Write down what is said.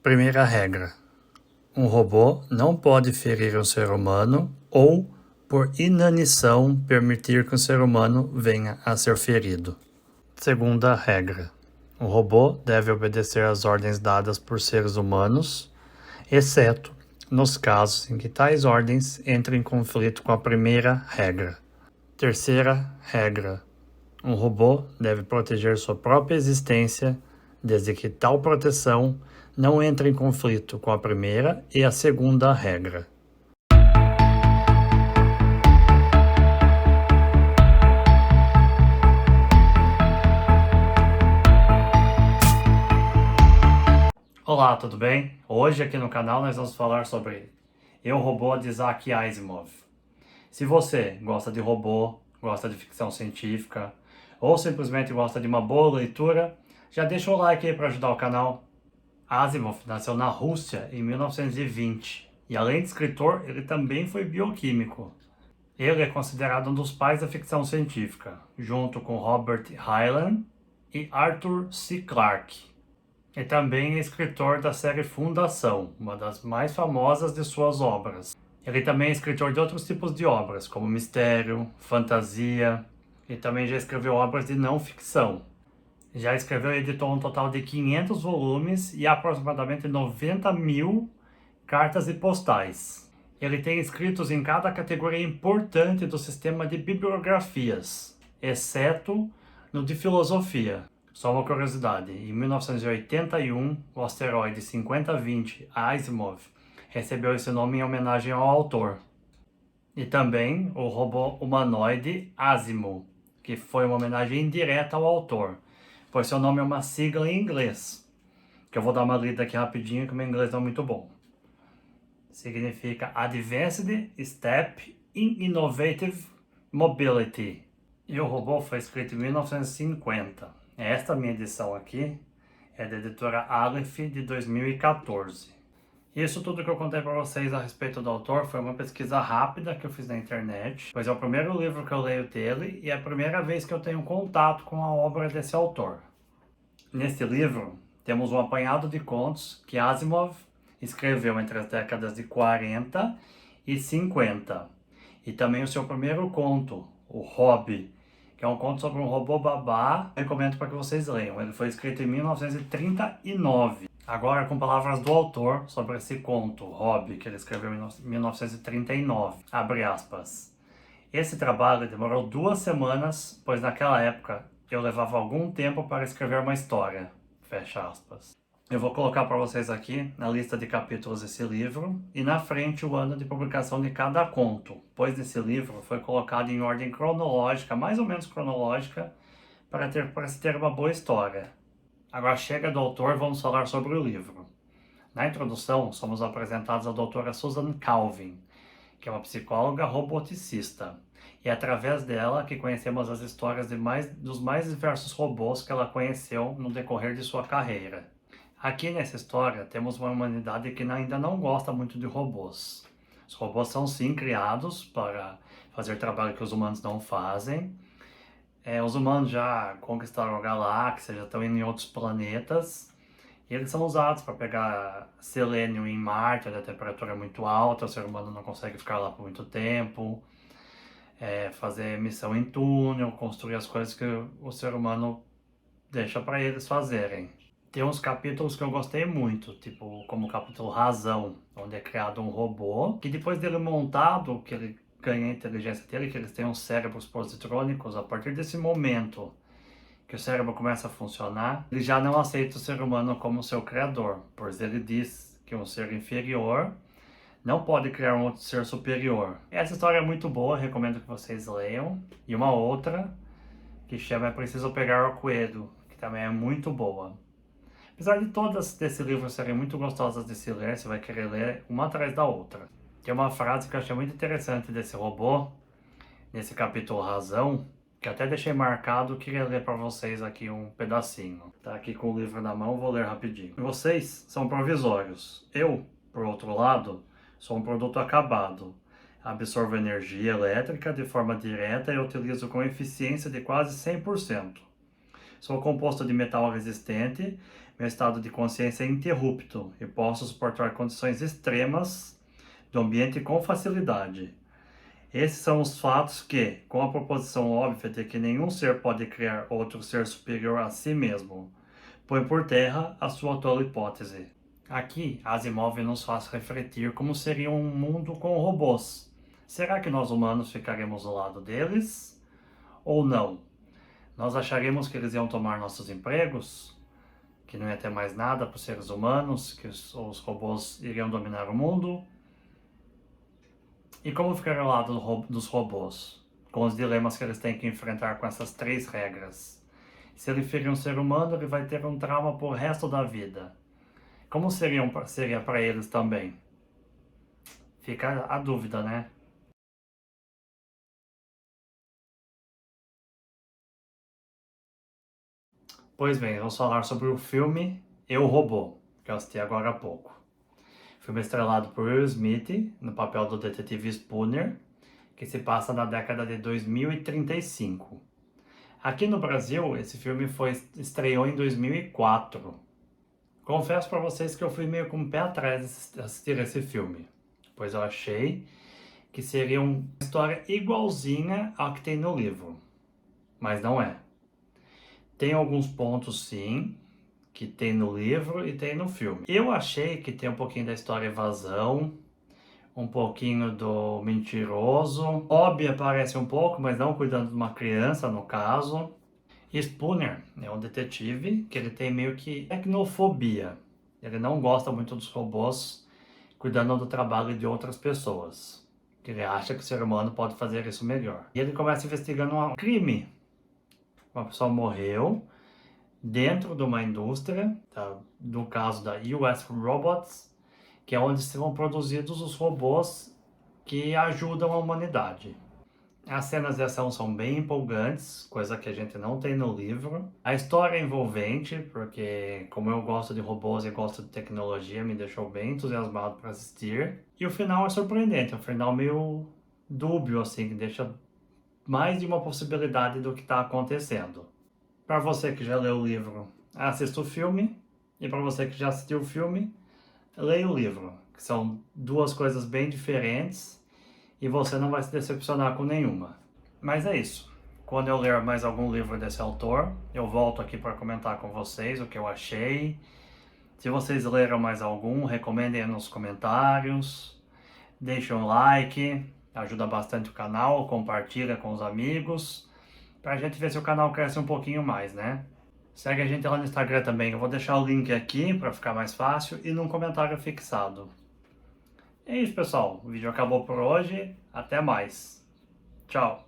Primeira regra: um robô não pode ferir um ser humano ou, por inanição, permitir que um ser humano venha a ser ferido. Segunda regra: o robô deve obedecer às ordens dadas por seres humanos, exceto nos casos em que tais ordens entrem em conflito com a primeira regra. Terceira regra: um robô deve proteger sua própria existência, desde que tal proteção não entre em conflito com a primeira e a segunda regra. Olá, tudo bem? Hoje aqui no canal nós vamos falar sobre Eu, Robô, de Isaac Asimov. Se você gosta de robô, gosta de ficção científica ou simplesmente gosta de uma boa leitura, já deixa o like aí para ajudar o canal. Asimov nasceu na Rússia em 1920 e, além de escritor, ele também foi bioquímico. Ele é considerado um dos pais da ficção científica, junto com Robert Heinlein e Arthur C. Clarke. E também é escritor da série Fundação, uma das mais famosas de suas obras. Ele também é escritor de outros tipos de obras, como mistério, fantasia, e também já escreveu obras de não ficção. Já escreveu e editou um total de 500 volumes e aproximadamente 90 mil cartas e postais. Ele tem escritos em cada categoria importante do sistema de bibliografias, exceto no de filosofia. Só uma curiosidade, em 1981, o asteroide 5020 Asimov recebeu esse nome em homenagem ao autor. E também o robô humanoide Asimo, que foi uma homenagem indireta ao autor, pois seu nome é uma sigla em inglês, que eu vou dar uma lida aqui rapidinho, que o meu inglês não é muito bom. Significa Advanced Step in Innovative Mobility. E o robô foi escrito em 1950. Esta minha edição aqui é da editora Aleph de 2014. Isso tudo que eu contei para vocês a respeito do autor foi uma pesquisa rápida que eu fiz na internet, pois é o primeiro livro que eu leio dele e é a primeira vez que eu tenho contato com a obra desse autor. Neste livro, temos um apanhado de contos que Asimov escreveu entre as décadas de 40 e 50. E também o seu primeiro conto, O Hobby, que é um conto sobre um robô babá. Recomendo para que vocês leiam. Ele foi escrito em 1939. Agora, com palavras do autor sobre esse conto, Hobby, que ele escreveu em 1939. Abre aspas. Esse trabalho demorou 2 semanas, pois naquela época eu levava algum tempo para escrever uma história. Fecha aspas. Eu vou colocar para vocês aqui na lista de capítulos desse livro e na frente o ano de publicação de cada conto, pois esse livro foi colocado em ordem cronológica, mais ou menos cronológica, para se ter uma boa história. Agora chega do autor, vamos falar sobre o livro. Na introdução, somos apresentados à doutora Susan Calvin, que é uma psicóloga roboticista. E é através dela que conhecemos as histórias dos mais diversos robôs que ela conheceu no decorrer de sua carreira. Aqui nessa história temos uma humanidade que ainda não gosta muito de robôs. Os robôs são sim criados para fazer trabalho que os humanos não fazem. Os humanos já conquistaram a galáxia, já estão indo em outros planetas. E eles são usados para pegar selênio em Marte, onde a temperatura é muito alta, o ser humano não consegue ficar lá por muito tempo. Fazer missão em túnel, construir as coisas que o ser humano deixa para eles fazerem. Tem uns capítulos que eu gostei muito, tipo como o capítulo Razão, onde é criado um robô, que depois dele montado, que ele ganha a inteligência dele, que eles têm uns cérebros positrônicos, a partir desse momento que o cérebro começa a funcionar, ele já não aceita o ser humano como seu criador, pois ele diz que um ser inferior não pode criar um outro ser superior. Essa história é muito boa, recomendo que vocês leiam. E uma outra, que chama É Preciso Pegar o Coelho, que também é muito boa. Apesar de todas desse livro serem muito gostosas de se ler, você vai querer ler uma atrás da outra. Tem uma frase que eu achei muito interessante desse robô, nesse capítulo Razão, que até deixei marcado, queria ler para vocês aqui um pedacinho. Tá aqui com o livro na mão, vou ler rapidinho. Vocês são provisórios. Eu, por outro lado, sou um produto acabado. Absorvo energia elétrica de forma direta e utilizo com eficiência de quase 100%. Sou composto de metal resistente, Meu estado de consciência é interrupto e posso suportar condições extremas do ambiente com facilidade. Esses são os fatos que, com a proposição óbvia de que nenhum ser pode criar outro ser superior a si mesmo, põe por terra a sua tola hipótese. Aqui, Asimov nos faz refletir como seria um mundo com robôs. Será que nós humanos ficaremos do lado deles? Ou não? Nós acharemos que eles iam tomar nossos empregos? Que não ia ter mais nada para os seres humanos? Que os robôs iriam dominar o mundo? E como ficar ao lado dos robôs? Com os dilemas que eles têm que enfrentar com essas 3 regras. Se ele ferir um ser humano, ele vai ter um trauma por resto da vida. Como seria para eles também? Fica a dúvida, né? Pois bem, vamos falar sobre o filme Eu, Robô, que eu assisti agora há pouco. Filme estrelado por Will Smith, no papel do detetive Spooner, que se passa na década de 2035. Aqui no Brasil, esse filme estreou em 2004. Confesso para vocês que eu fui meio com o pé atrás de assistir esse filme, pois eu achei que seria uma história igualzinha ao que tem no livro, mas não é. Tem alguns pontos, sim, que tem no livro e tem no filme. Eu achei que tem um pouquinho da história evasão, um pouquinho do mentiroso. Bob aparece um pouco, mas não cuidando de uma criança, no caso. E Spooner é um detetive que ele tem meio que tecnofobia. Ele não gosta muito dos robôs cuidando do trabalho de outras pessoas. Ele acha que o ser humano pode fazer isso melhor. E ele começa investigando um crime. Uma pessoa morreu dentro de uma indústria, tá? No caso da US Robots, que é onde são produzidos os robôs que ajudam a humanidade. As cenas de ação são bem empolgantes, coisa que a gente não tem no livro. A história é envolvente, porque como eu gosto de robôs e gosto de tecnologia, me deixou bem entusiasmado para assistir. E o final é surpreendente, é um final meio dúbio, assim, que deixa mais de uma possibilidade do que está acontecendo. Para você que já leu o livro, assista o filme. E para você que já assistiu o filme, leia o livro, que são 2 coisas bem diferentes e você não vai se decepcionar com nenhuma. Mas é isso. Quando eu ler mais algum livro desse autor, eu volto aqui para comentar com vocês o que eu achei. Se vocês leram mais algum, recomendem aí nos comentários. Deixem um like, ajuda bastante o canal, compartilha com os amigos, pra gente ver se o canal cresce um pouquinho mais, né? Segue a gente lá no Instagram também, eu vou deixar o link aqui para ficar mais fácil e num comentário fixado. É isso, pessoal. O vídeo acabou por hoje. Até mais. Tchau.